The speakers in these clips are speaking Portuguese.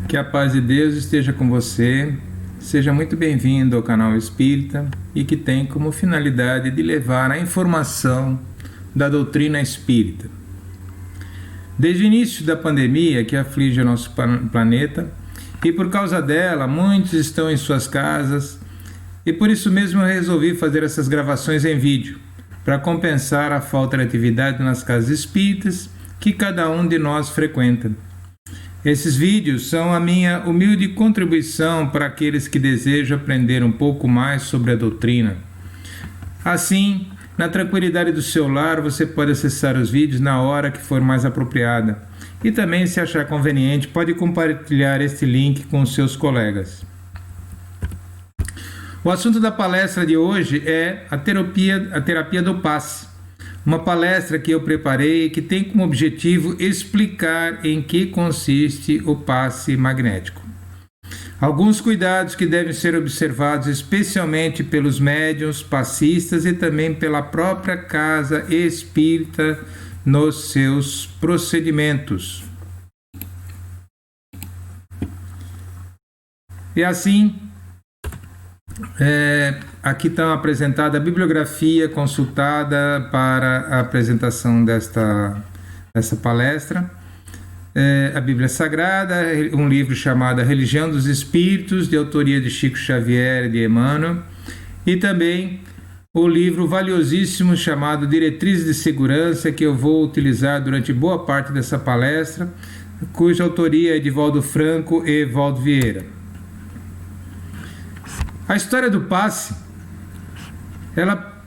Que a paz de Deus esteja com você. Seja muito bem-vindo ao canal Espírita e que tem como finalidade de levar a informação da doutrina espírita. Desde o início da pandemia que aflige o nosso planeta, e por causa dela muitos estão em suas casas, e por isso mesmo eu resolvi fazer essas gravações em vídeo, para compensar a falta de atividade nas casas espíritas que cada um de nós frequenta. Esses vídeos são a minha humilde contribuição para aqueles que desejam aprender um pouco mais sobre a doutrina. Assim, na tranquilidade do seu lar, você pode acessar os vídeos na hora que for mais apropriada. E também, se achar conveniente, pode compartilhar este link com os seus colegas. O assunto da palestra de hoje é a terapia do passe. Uma palestra que eu preparei que tem como objetivo explicar em que consiste o passe magnético. Alguns cuidados que devem ser observados especialmente pelos médiuns, passistas e também pela própria casa espírita nos seus procedimentos. E assim, aqui está apresentada a bibliografia consultada para a apresentação dessa palestra. A Bíblia Sagrada, um livro chamado A Religião dos Espíritos, de autoria de Chico Xavier e de Emmanuel, e também o livro valiosíssimo chamado Diretrizes de Segurança, que eu vou utilizar durante boa parte dessa palestra, cuja autoria é de Valdo Franco e Valdo Vieira. A história do passe, ela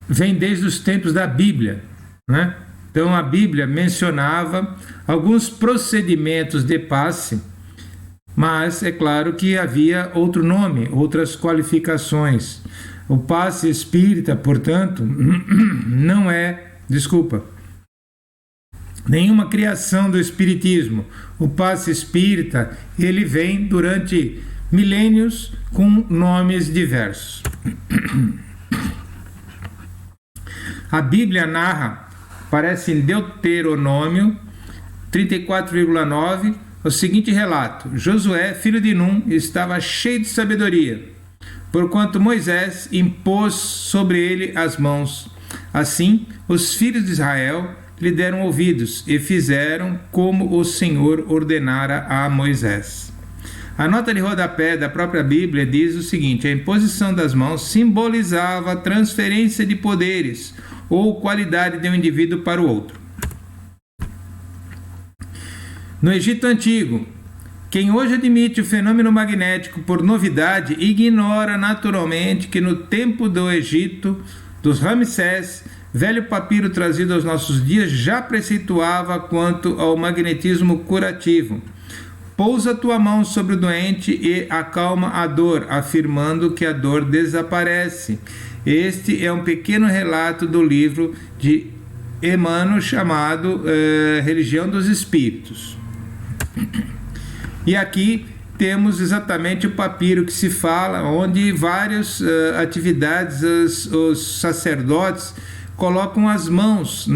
vem desde os tempos da Bíblia, né? Então a Bíblia mencionava alguns procedimentos de passe, mas é claro que havia outro nome, outras qualificações. O passe espírita, portanto, não é, nenhuma criação do espiritismo. O passe espírita, ele vem durante milênios com nomes diversos. A Bíblia narra, parece em Deuteronômio 34,9, o seguinte relato: Josué, filho de Num, estava cheio de sabedoria, porquanto Moisés impôs sobre ele as mãos. Assim, os filhos de Israel lhe deram ouvidos e fizeram como o Senhor ordenara a Moisés. A nota de rodapé da própria Bíblia diz o seguinte: a imposição das mãos simbolizava a transferência de poderes ou qualidade de um indivíduo para o outro. No Egito Antigo, quem hoje admite o fenômeno magnético por novidade ignora naturalmente que no tempo do Egito, dos Ramsés, velho papiro trazido aos nossos dias já preceituava quanto ao magnetismo curativo. Pousa tua mão sobre o doente e acalma a dor, afirmando que a dor desaparece. Este é um pequeno relato do livro de Emmanuel chamado Religião dos Espíritos. E aqui temos exatamente o papiro que se fala, onde várias atividades, os sacerdotes colocam as mãos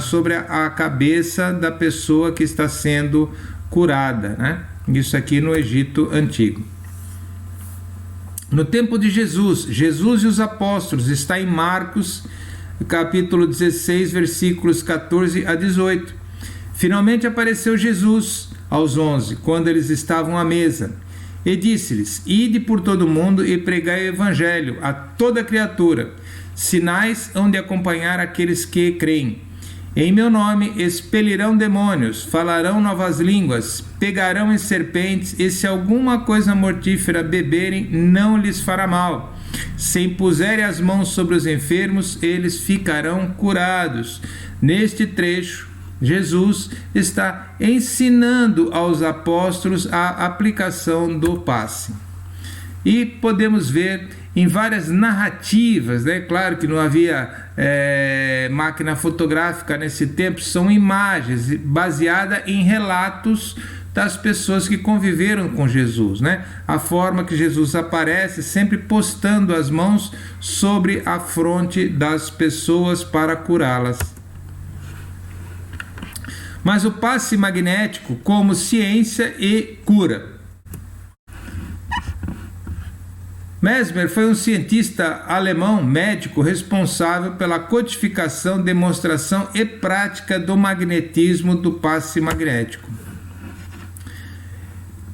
sobre a cabeça da pessoa que está sendo curada, né? Isso aqui no Egito Antigo. No tempo de Jesus e os apóstolos, está em Marcos, capítulo 16, versículos 14 a 18. Finalmente apareceu Jesus aos 11, quando eles estavam à mesa, e disse-lhes: Ide por todo o mundo e pregai o evangelho a toda criatura. Sinais hão de acompanhar aqueles que creem. Em meu nome expelirão demônios, falarão novas línguas, pegarão em serpentes, e se alguma coisa mortífera beberem, não lhes fará mal. Se impuserem as mãos sobre os enfermos, eles ficarão curados. Neste trecho, Jesus está ensinando aos apóstolos a aplicação do passe. E podemos ver em várias narrativas, né? Claro que não havia máquina fotográfica nesse tempo, são imagens baseadas em relatos das pessoas que conviveram com Jesus, né? A forma que Jesus aparece, sempre postando as mãos sobre a fronte das pessoas para curá-las. mas o passe magnético como ciência e cura. Mesmer foi um cientista alemão médico responsável pela codificação, demonstração e prática do magnetismo do passe magnético.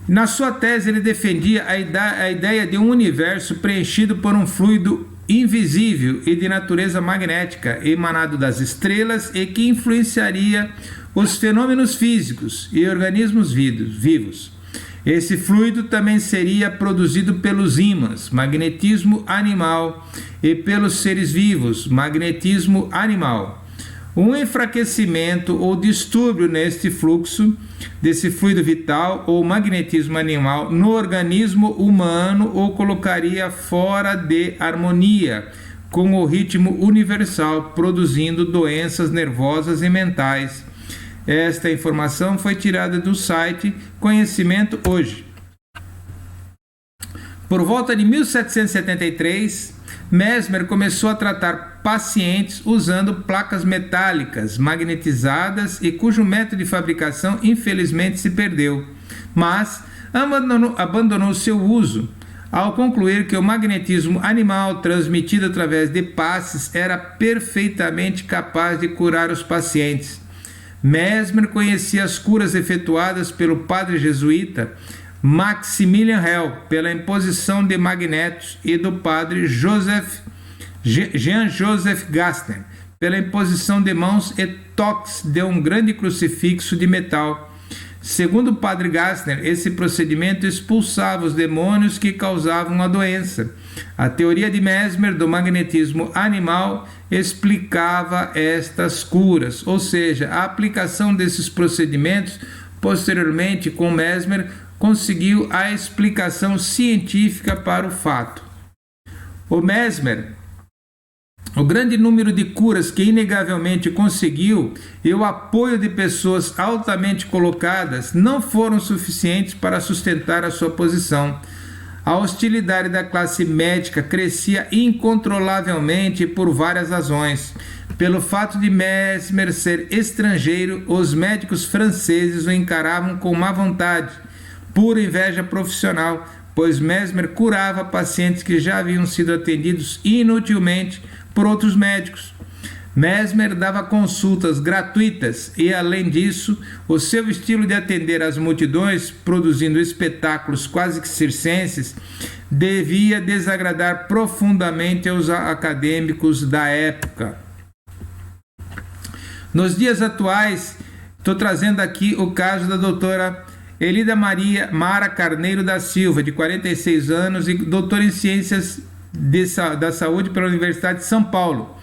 Na sua tese, ele defendia a ideia de um universo preenchido por um fluido invisível e de natureza magnética, emanado das estrelas e que influenciaria os fenômenos físicos e organismos vivos. Esse fluido também seria produzido pelos ímãs, magnetismo animal, e pelos seres vivos, magnetismo animal. Um enfraquecimento ou distúrbio neste fluxo, desse fluido vital ou magnetismo animal no organismo humano o colocaria fora de harmonia com o ritmo universal, produzindo doenças nervosas e mentais. Esta informação foi tirada do site Conhecimento Hoje. Por volta de 1773, Mesmer começou a tratar pacientes usando placas metálicas magnetizadas e cujo método de fabricação infelizmente se perdeu, mas abandonou seu uso ao concluir que o magnetismo animal transmitido através de passes era perfeitamente capaz de curar os pacientes. Mesmer conhecia as curas efetuadas pelo padre jesuíta Maximilian Hell pela imposição de magnetos e do padre Jean-Joseph Gassner pela imposição de mãos e toques de um grande crucifixo de metal. Segundo o padre Gassner, esse procedimento expulsava os demônios que causavam a doença. A teoria de Mesmer do magnetismo animal explicava estas curas, ou seja, a aplicação desses procedimentos posteriormente com Mesmer conseguiu a explicação científica para o fato. O Mesmer, o grande número de curas que inegavelmente conseguiu e o apoio de pessoas altamente colocadas não foram suficientes para sustentar a sua posição. A hostilidade da classe médica crescia incontrolavelmente por várias razões. Pelo fato de Mesmer ser estrangeiro, os médicos franceses o encaravam com má vontade, pura inveja profissional, pois Mesmer curava pacientes que já haviam sido atendidos inutilmente por outros médicos. Mesmer dava consultas gratuitas e, além disso, o seu estilo de atender as multidões, produzindo espetáculos quase que circenses, devia desagradar profundamente aos acadêmicos da época. Nos dias atuais, estou trazendo aqui o caso da doutora Elida Mara Carneiro da Silva, de 46 anos e doutora em Ciências da Saúde pela Universidade de São Paulo.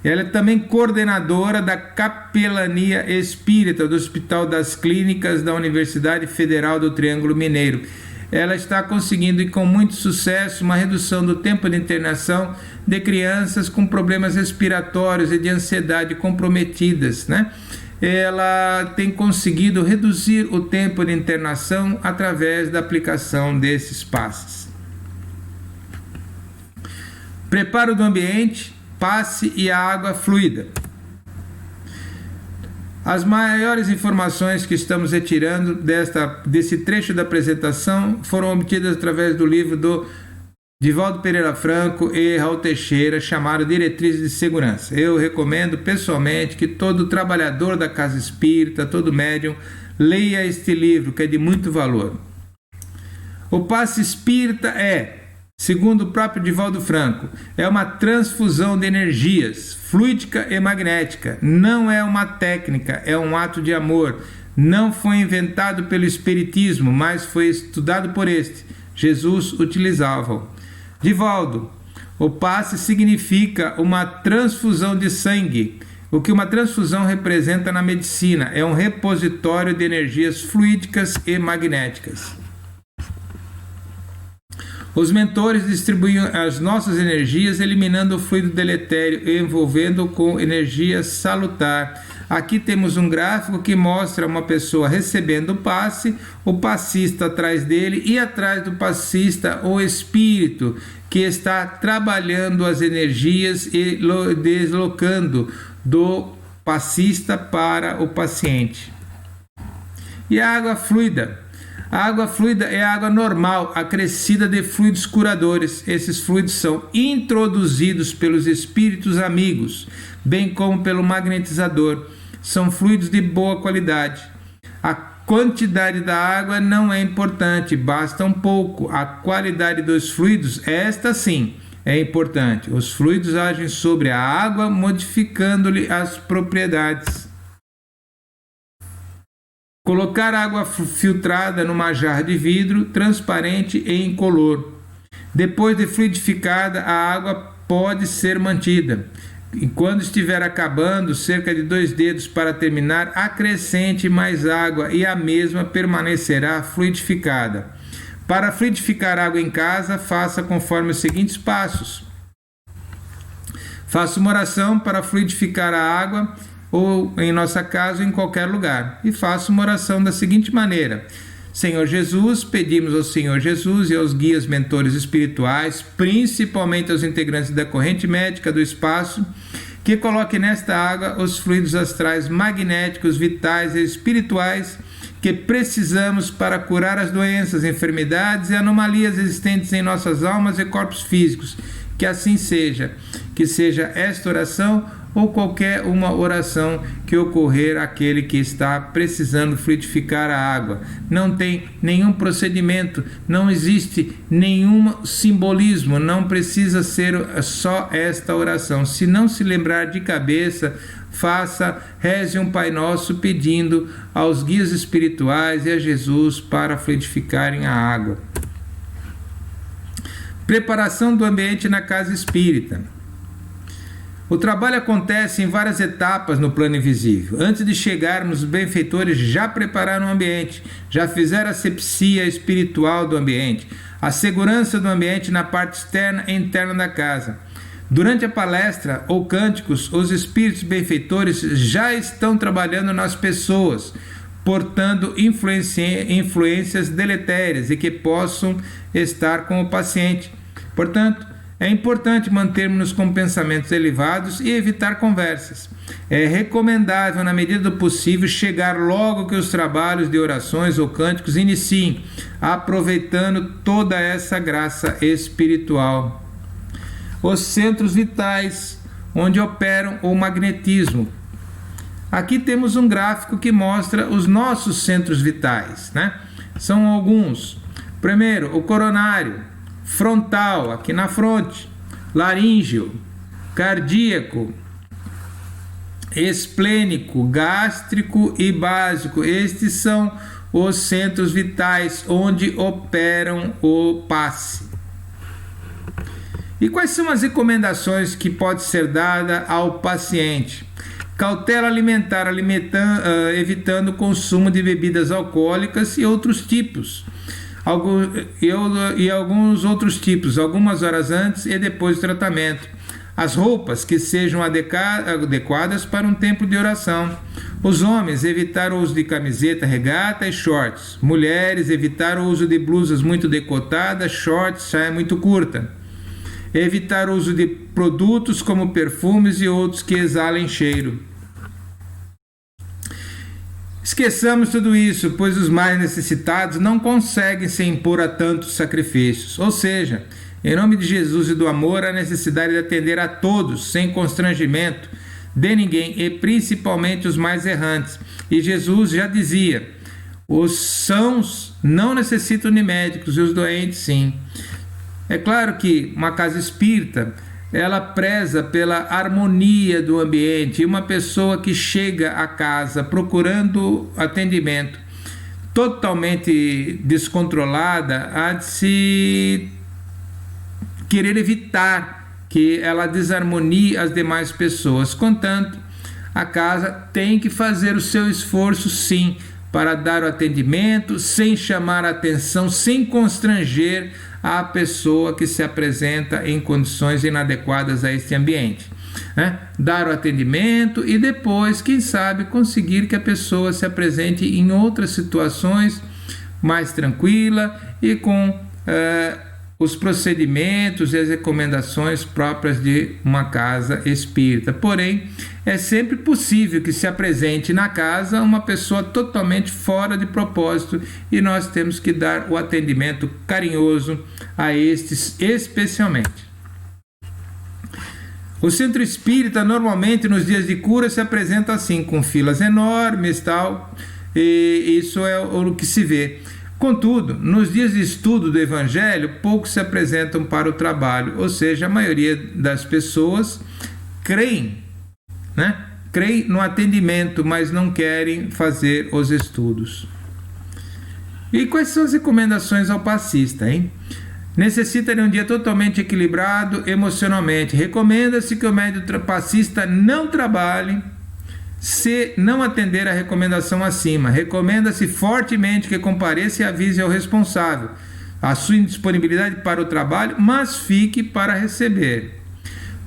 Ela é também coordenadora da Capelania Espírita do Hospital das Clínicas da Universidade Federal do Triângulo Mineiro. Ela está conseguindo, e com muito sucesso, uma redução do tempo de internação de crianças com problemas respiratórios e de ansiedade comprometidas, né? Ela tem conseguido reduzir o tempo de internação através da aplicação desses passes. Preparo do ambiente, passe e a água fluida. As maiores informações que estamos retirando desse trecho da apresentação foram obtidas através do livro do Divaldo Pereira Franco e Raul Teixeira, chamado Diretrizes de Segurança. Eu recomendo pessoalmente que todo trabalhador da casa espírita, todo médium, leia este livro, que é de muito valor. O passe espírita segundo o próprio Divaldo Franco, é uma transfusão de energias, fluídica e magnética. Não é uma técnica, é um ato de amor. Não foi inventado pelo Espiritismo, mas foi estudado por este. Jesus utilizava-o. Divaldo, o passe significa uma transfusão de sangue. O que uma transfusão representa na medicina é um repositório de energias fluídicas e magnéticas. Os mentores distribuíam as nossas energias, eliminando o fluido deletério e envolvendo-o com energia salutar. Aqui temos um gráfico que mostra uma pessoa recebendo o passe, o passista atrás dele e atrás do passista o espírito que está trabalhando as energias e deslocando do passista para o paciente. E a água fluida? A água fluida é a água normal, acrescida de fluidos curadores. Esses fluidos são introduzidos pelos espíritos amigos, bem como pelo magnetizador. São fluidos de boa qualidade. A quantidade da água não é importante, basta um pouco. A qualidade dos fluidos, esta sim, é importante. Os fluidos agem sobre a água, modificando-lhe as propriedades. Colocar água filtrada numa jarra de vidro transparente e incolor. Depois de fluidificada, a água pode ser mantida. E quando estiver acabando, cerca de 2 dedos para terminar, acrescente mais água e a mesma permanecerá fluidificada. Para fluidificar água em casa, faça conforme os seguintes passos. Faça uma oração para fluidificar a água, ou em nosso caso, em qualquer lugar. E faça uma oração da seguinte maneira: Senhor Jesus, pedimos ao Senhor Jesus e aos guias mentores espirituais, principalmente aos integrantes da corrente médica do espaço, que coloque nesta água os fluidos astrais magnéticos, vitais e espirituais que precisamos para curar as doenças, enfermidades e anomalias existentes em nossas almas e corpos físicos. Que assim seja. Que seja esta oração ou qualquer uma oração que ocorrer àquele que está precisando fluidificar a água. Não tem nenhum procedimento, não existe nenhum simbolismo, não precisa ser só esta oração. Se não se lembrar de cabeça, reze um Pai Nosso pedindo aos guias espirituais e a Jesus para fluidificarem a água. Preparação do ambiente na casa espírita. O trabalho acontece em várias etapas no plano invisível. Antes de chegarmos, os benfeitores já prepararam o ambiente, já fizeram a asepsia espiritual do ambiente, a segurança do ambiente na parte externa e interna da casa. Durante a palestra ou cânticos, os espíritos benfeitores já estão trabalhando nas pessoas, portando influências deletérias e que possam estar com o paciente. Portanto, é importante mantermos-nos com pensamentos elevados e evitar conversas. É recomendável, na medida do possível, chegar logo que os trabalhos de orações ou cânticos iniciem, aproveitando toda essa graça espiritual. Os centros vitais, onde operam o magnetismo. Aqui temos um gráfico que mostra os nossos centros vitais, né? São alguns. Primeiro, o coronário, frontal, aqui na fronte, laríngeo, cardíaco, esplênico, gástrico e básico. Estes são os centros vitais onde operam o passe. E quais são as recomendações que pode ser dada ao paciente? Cautela alimentar, evitando o consumo de bebidas alcoólicas e outros tipos. Alguns outros tipos, algumas horas antes e depois do tratamento. As roupas que sejam adequadas para um tempo de oração. Os homens, evitar o uso de camiseta, regata e shorts. Mulheres, evitar o uso de blusas muito decotadas, shorts, saia muito curta. Evitar o uso de produtos como perfumes e outros que exalem cheiro. Esqueçamos tudo isso, pois os mais necessitados não conseguem se impor a tantos sacrifícios. Ou seja, em nome de Jesus e do amor, a necessidade de atender a todos, sem constrangimento de ninguém, e principalmente os mais errantes. E Jesus já dizia: os sãos não necessitam de médicos, e os doentes sim. É claro que uma casa espírita, ela preza pela harmonia do ambiente, e uma pessoa que chega à casa procurando atendimento totalmente descontrolada, há de se querer evitar que ela desarmonie as demais pessoas. Contanto, a casa tem que fazer o seu esforço, sim, para dar o atendimento, sem chamar a atenção, sem constranger a pessoa que se apresenta em condições inadequadas a este ambiente, né? Dar o atendimento e depois, quem sabe, conseguir que a pessoa se apresente em outras situações mais tranquila e com os procedimentos e as recomendações próprias de uma casa espírita. Porém, é sempre possível que se apresente na casa uma pessoa totalmente fora de propósito e nós temos que dar o atendimento carinhoso a estes especialmente. O centro espírita normalmente nos dias de cura se apresenta assim, com filas enormes e tal, e isso é o que se vê. Contudo, nos dias de estudo do Evangelho, poucos se apresentam para o trabalho, ou seja, a maioria das pessoas creem no atendimento, mas não querem fazer os estudos. E quais são as recomendações ao passista, hein? Necessita de um dia totalmente equilibrado emocionalmente. Recomenda-se que o médium passista não trabalhe se não atender a recomendação acima. Recomenda-se fortemente que compareça e avise ao responsável a sua indisponibilidade para o trabalho, mas fique para receber.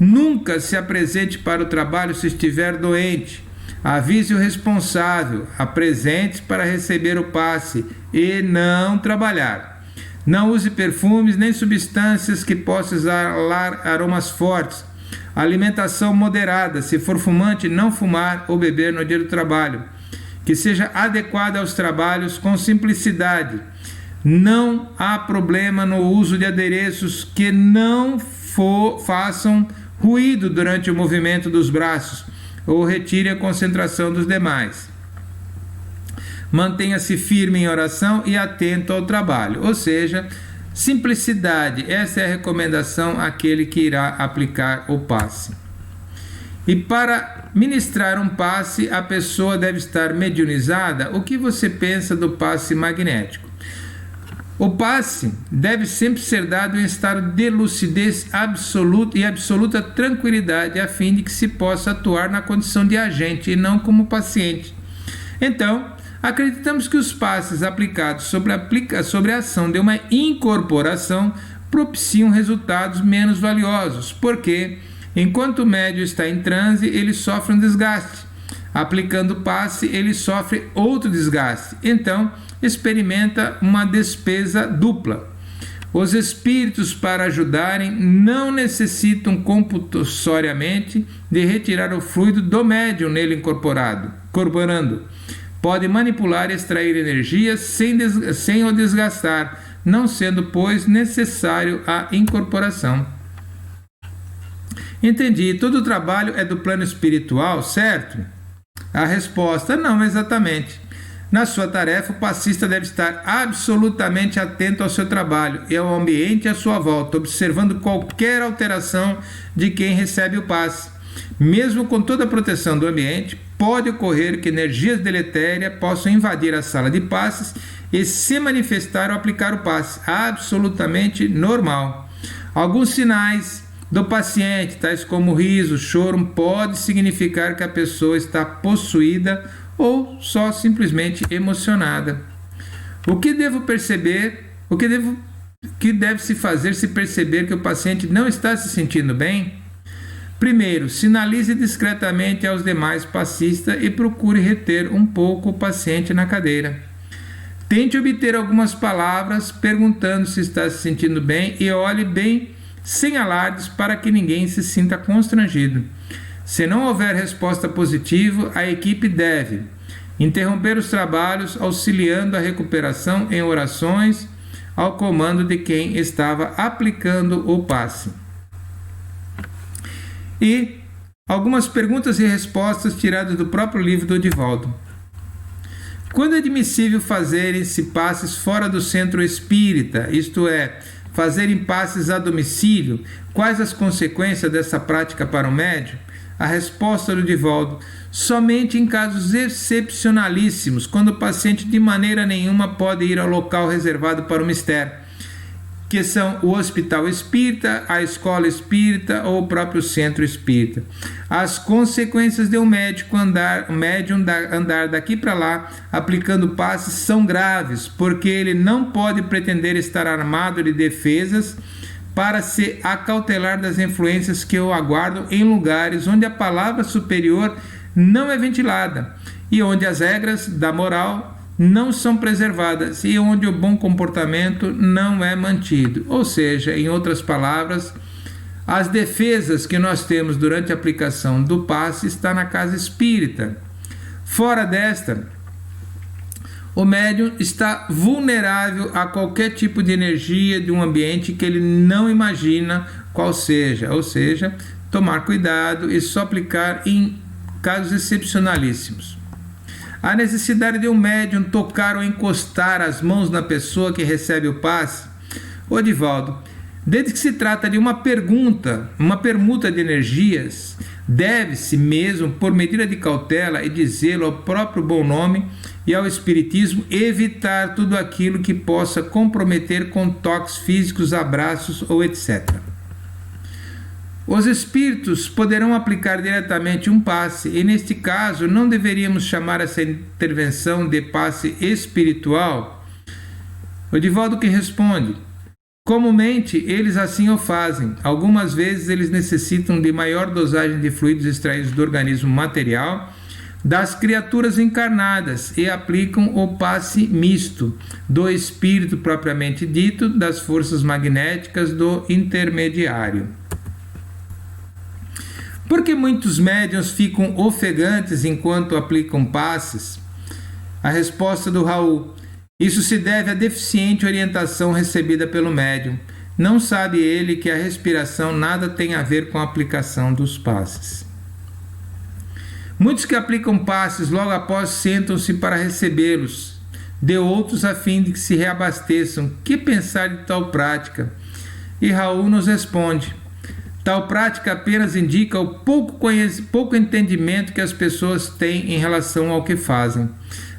Nunca se apresente para o trabalho se estiver doente. Avise o responsável, apresente-se para receber o passe e não trabalhar. Não use perfumes nem substâncias que possam exalar aromas fortes. Alimentação moderada. Se for fumante, não fumar ou beber no dia do trabalho. Que seja adequada aos trabalhos com simplicidade. Não há problema no uso de adereços que não façam ruído durante o movimento dos braços ou retire a concentração dos demais. Mantenha-se firme em oração e atento ao trabalho, ou seja, simplicidade. Essa é a recomendação àquele que irá aplicar o passe. E para ministrar um passe, a pessoa deve estar mediunizada. O que você pensa do passe magnético? O passe deve sempre ser dado em estado de lucidez absoluta e absoluta tranquilidade, a fim de que se possa atuar na condição de agente e não como paciente. Então, acreditamos que os passes aplicados sobre a ação de uma incorporação propiciam resultados menos valiosos, porque, enquanto o médium está em transe, ele sofre um desgaste. Aplicando o passe, ele sofre outro desgaste. Então, experimenta uma despesa dupla. Os espíritos, para ajudarem, não necessitam compulsoriamente de retirar o fluido do médium nele incorporando. Pode manipular e extrair energia sem o desgastar, não sendo, pois, necessário a incorporação. Entendi. Todo o trabalho é do plano espiritual, certo? A resposta: não exatamente. Na sua tarefa, o passista deve estar absolutamente atento ao seu trabalho e ao ambiente à sua volta, observando qualquer alteração de quem recebe o passe. Mesmo com toda a proteção do ambiente, pode ocorrer que energias deletérias possam invadir a sala de passes e se manifestar ao aplicar o passe. Absolutamente normal. Alguns sinais do paciente, tais como riso, choro, pode significar que a pessoa está possuída ou só simplesmente emocionada. O que devo perceber? O que deve se fazer se perceber que o paciente não está se sentindo bem? Primeiro, sinalize discretamente aos demais passistas e procure reter um pouco o paciente na cadeira. Tente obter algumas palavras perguntando se está se sentindo bem e olhe bem sem alardes para que ninguém se sinta constrangido. Se não houver resposta positiva, a equipe deve interromper os trabalhos, auxiliando a recuperação em orações ao comando de quem estava aplicando o passe. E algumas perguntas e respostas tiradas do próprio livro do Divaldo. Quando é admissível fazerem-se passes fora do centro espírita, isto é, fazerem passes a domicílio, quais as consequências dessa prática para o médium? A resposta do Divaldo: somente em casos excepcionalíssimos, quando o paciente de maneira nenhuma pode ir ao local reservado para o mistério, que são o hospital espírita, a escola espírita ou o próprio centro espírita. As consequências de um médium andar daqui para lá aplicando passes são graves, porque ele não pode pretender estar armado de defesas para se acautelar das influências que o aguardam em lugares onde a palavra superior não é ventilada e onde as regras da moral não são preservadas e onde o bom comportamento não é mantido. Ou seja, em outras palavras, as defesas que nós temos durante a aplicação do passe está na casa espírita. Fora desta, o médium está vulnerável a qualquer tipo de energia de um ambiente que ele não imagina qual seja, ou seja, tomar cuidado e só aplicar em casos excepcionalíssimos. A necessidade de um médium tocar ou encostar as mãos na pessoa que recebe o passe. Ô Divaldo, desde que se trata de uma permuta de energias, deve-se mesmo, por medida de cautela e de zelo ao próprio bom nome e ao espiritismo, evitar tudo aquilo que possa comprometer com toques físicos, abraços ou etc. Os espíritos poderão aplicar diretamente um passe e, neste caso, não deveríamos chamar essa intervenção de passe espiritual? O Divaldo que responde: comumente eles assim o fazem. Algumas vezes eles necessitam de maior dosagem de fluidos extraídos do organismo material das criaturas encarnadas e aplicam o passe misto do espírito propriamente dito, das forças magnéticas do intermediário. Por que muitos médiuns ficam ofegantes enquanto aplicam passes? A resposta do Raul: isso se deve à deficiente orientação recebida pelo médium. Não sabe ele que a respiração nada tem a ver com a aplicação dos passes. Muitos que aplicam passes logo após sentam-se para recebê-los, de outros a fim de que se reabasteçam. Que pensar de tal prática? E Raul nos responde: tal prática apenas indica o pouco entendimento que as pessoas têm em relação ao que fazem.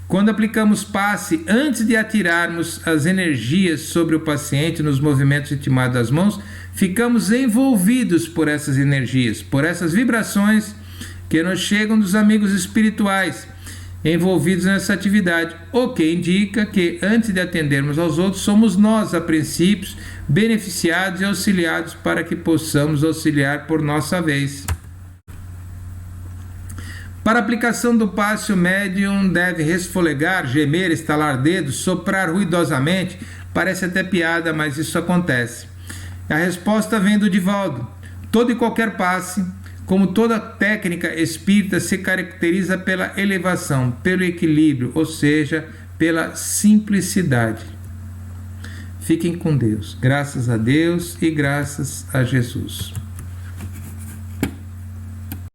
Quando aplicamos passe, antes de atirarmos as energias sobre o paciente nos movimentos intimados das mãos, ficamos envolvidos por essas energias, por essas vibrações que nos chegam dos amigos espirituais envolvidos nessa atividade, o que indica que, antes de atendermos aos outros, somos nós, a princípio, beneficiados e auxiliados para que possamos auxiliar por nossa vez. Para a aplicação do passe, o médium deve resfolegar, gemer, estalar dedos, soprar ruidosamente. Parece até piada, mas isso acontece. A resposta vem do Divaldo: todo e qualquer passe, como toda técnica espírita, se caracteriza pela elevação, pelo equilíbrio, ou seja, pela simplicidade. Fiquem com Deus. Graças a Deus e graças a Jesus.